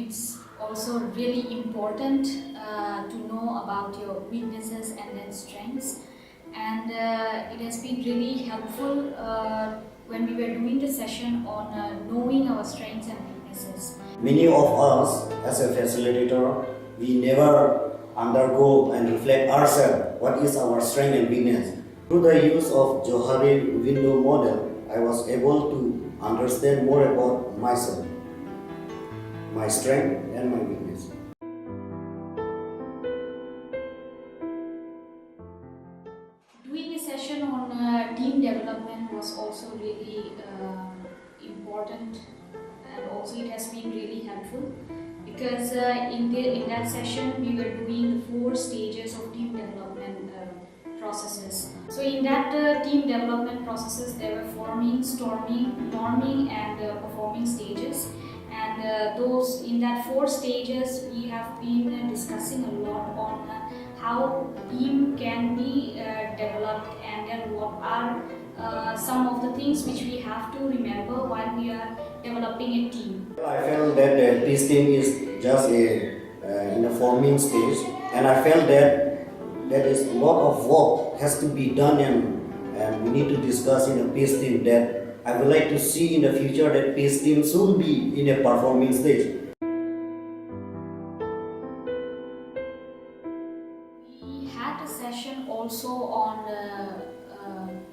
It's also really important to know about your weaknesses and then strengths, and it has been really helpful when we were doing the session on knowing our strengths and weaknesses. Many of us as a facilitator, we never undergo and reflect ourselves what is our strength and weakness. Through the use of Johari window model, I was able to understand more about myself, my strength and my weakness. Doing a session on team development was also really important, and also it has been really helpful because in that session we were doing the 4 stages of team development processes. So in that team development processes there were forming, storming, norming and performing stages. And those in that 4 stages we have been discussing a lot on how team can be developed, and then what are some of the things which we have to remember while we are developing a team. I felt that this team is just in a forming stage, and I felt that there is a lot of work has to be done, and we need to discuss in a peace team that I would like to see in the future that peace team should be in a performing stage. We had a session also on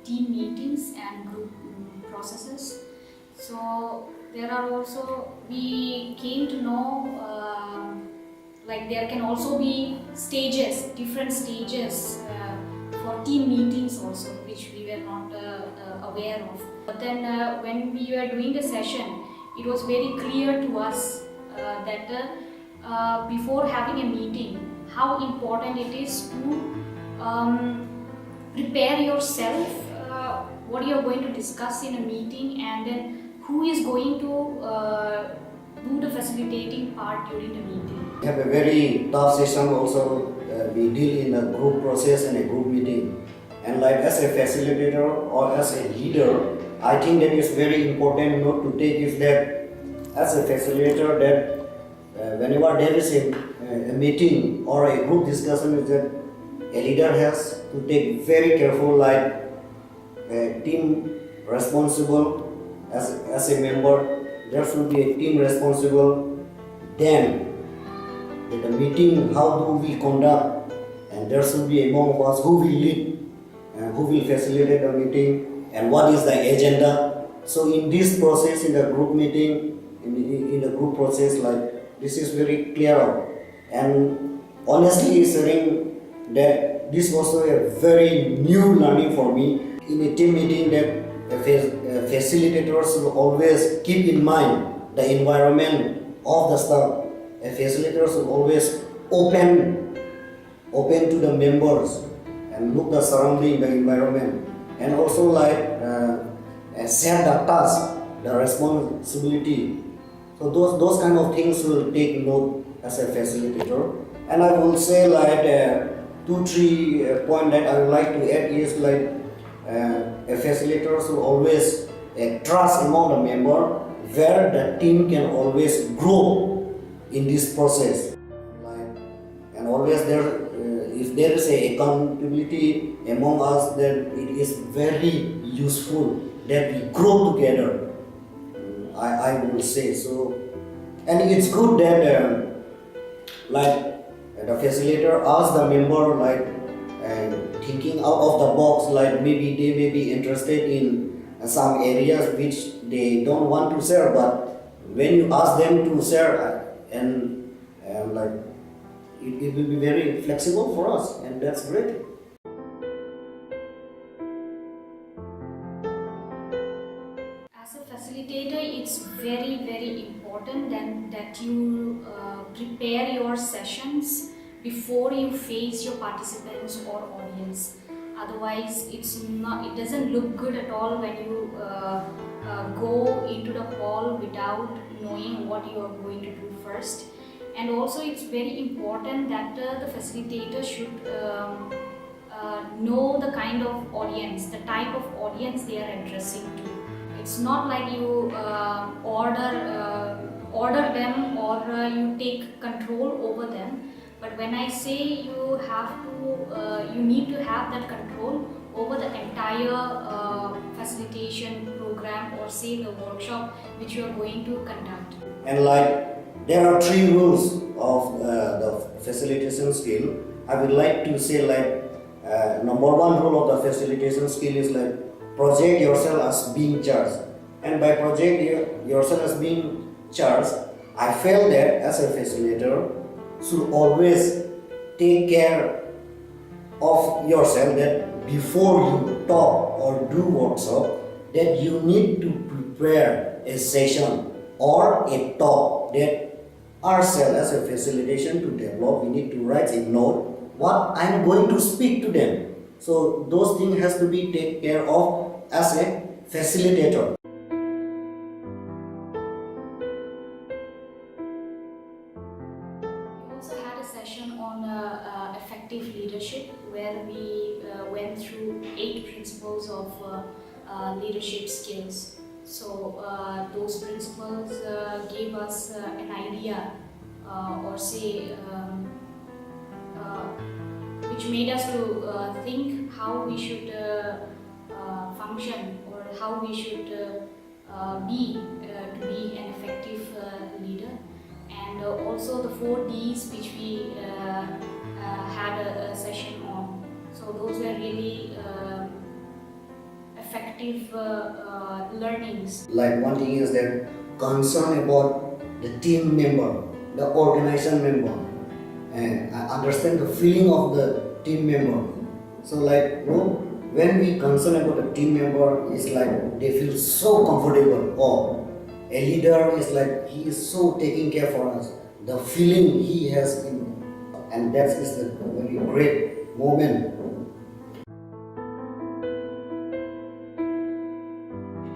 team meetings and group processes. So there are also, we came to know like there can also be stages, different stages for team meetings also, which we were not aware of. But then when we were doing the session, it was very clear to us that before having a meeting, how important it is to prepare yourself, what you are going to discuss in a meeting, and then who is going to do the facilitating part during the meeting. We have a very tough session also. We deal in a group process and a group meeting. And like as a facilitator or as a leader, I think that is very important note to take is that as a facilitator that whenever there is a meeting or a group discussion is that a leader has to take very careful, like a team responsible as a member, there should be a team responsible. Then at the meeting, how do we conduct, and there should be among of us who will lead and who will facilitate the meeting and what is the agenda. So in this process, in the group meeting, in the group process, like this is very clear out. And honestly saying that this was a very new learning for me in a team meeting, that facilitators should always keep in mind the environment of the staff. A facilitator should always open to the members and look the surrounding, the environment, and also like share the task, the responsibility. So those kind of things will take note as a facilitator. And I will say like 2-3 point that I would like to add is like a facilitator should always trust among the member where the team can always grow in this process. Like, and always there, if if there is a accountability among us, then it is very useful that we grow together. I will say so, and it's good that like the facilitator asks the member like thinking out of the box, like maybe they may be interested in some areas which they don't want to share, but when you ask them to share and like it will be very flexible for us, and that's great. As a facilitator, it's very important that you prepare your sessions before you face your participants or audience. Otherwise, it doesn't look good at all when you go into the hall without knowing what you are going to do first. And also, it's very important that the facilitator should know the kind of audience, the type of audience they are addressing to. It's not like you order them or you take control over them. But when I say you need to have that control over the entire facilitation program, or say the workshop which you are going to conduct. And like there are 3 rules of the facilitation skill. I would like to say like number 1 rule of the facilitation skill is like project yourself as being charged. And by project yourself as being charged, I felt that as a facilitator should always take care of yourself, that before you talk or do workshop, that you need to prepare a session or a talk that ourselves as a facilitation to develop. We need to write a note what I'm going to speak to them. So those things has to be taken care of as a facilitator. We also had a session on effective leadership, where we went through 8 principles of leadership skills. So those principles gave us an idea, or say which made us to think how we should function, or how we should be to be an effective leader. And also the 4 Ds which we had a session on. So those were really effective learnings. Like one thing is that concern about the team member, the organization member, and I understand the feeling of the team member. So like when we concern about the team member, it's like they feel so comfortable, or a leader is like he is so taking care for us, the feeling he has and that is the very great moment.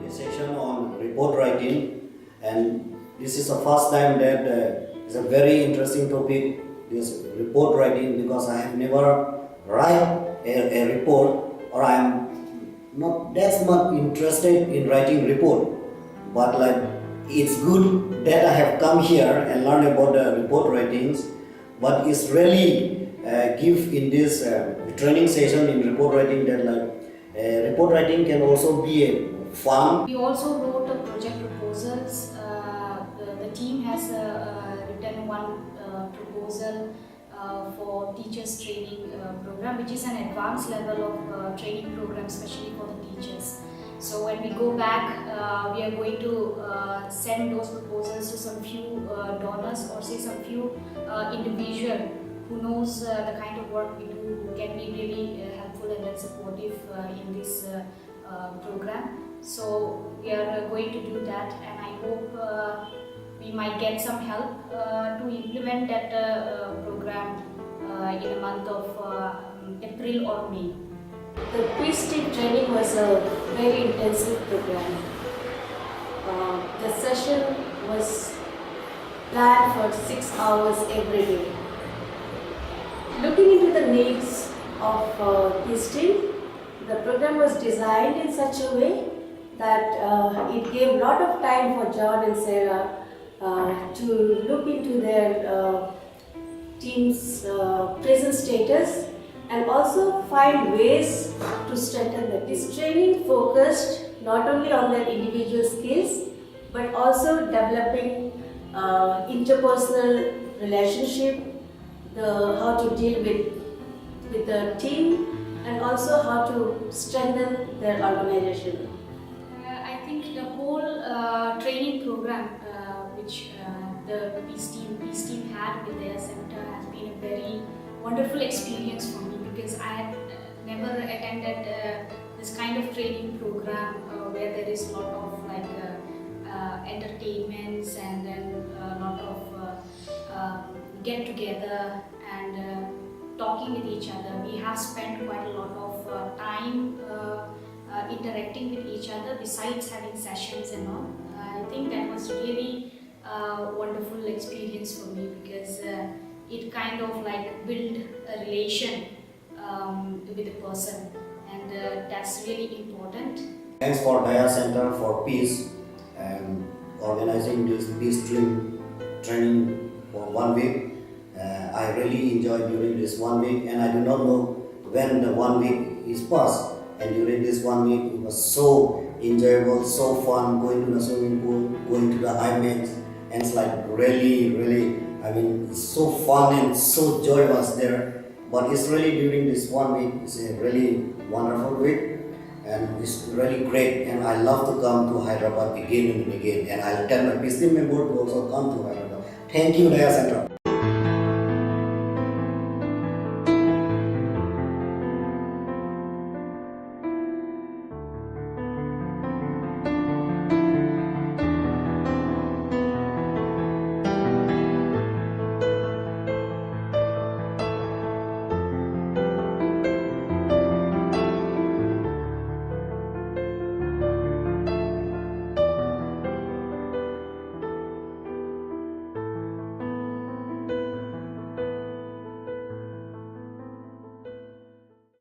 A session on report writing, and this is the first time that it's a very interesting topic, this report writing, because I have never write a report, or I am not that much interested in writing report, but like it's good that I have come here and learn about the report writings. But it's really give in this training session in report writing that like report writing can also be a fun. We also wrote a project proposals. The team has written one proposal for teachers training program, which is an advanced level of training program, especially for the teachers. So when we go back, we are going to send those proposals to some few donors, or say some few individual who knows the kind of work we do, who can be really helpful and supportive in this program. So we are going to do that, and I hope we might get some help to implement that program in the month of April or May. The Peace Team training was a very intensive program. The session was planned for 6 hours every day. Looking into the needs of Peace Team, the program was designed in such a way that it gave a lot of time for John and Sarah to look into their team's present status and also find ways to strengthen them. This training focused not only on their individual skills but also developing interpersonal relationship, how to deal with the team, and also how to strengthen their organization. I think the whole training program which the Peace Team had with their center has been a very wonderful experience for me, because I had never attended this kind of training program where there is a lot of like entertainments and then a lot of get together and talking with each other. We have spent quite a lot of time interacting with each other besides having sessions and all. I think that was really a wonderful experience for me, because it kind of like build a relation with a person, and that's really important. Thanks for Daya Center for Peace and organizing this Peace Dream training for 1 week. I really enjoyed during this 1 week, and I do not know when the 1 week is passed. And during this 1 week, it was so enjoyable, so fun, going to the swimming pool, going to the IMAX, and it's like really, I mean, it's so fun and so joy was there. But it's really during this 1 week, it's a really wonderful week, and it's really great. And I love to come to Hyderabad again and again, and I'll tell my Peace Team member to also come to Hyderabad. Thank you, Daya Center.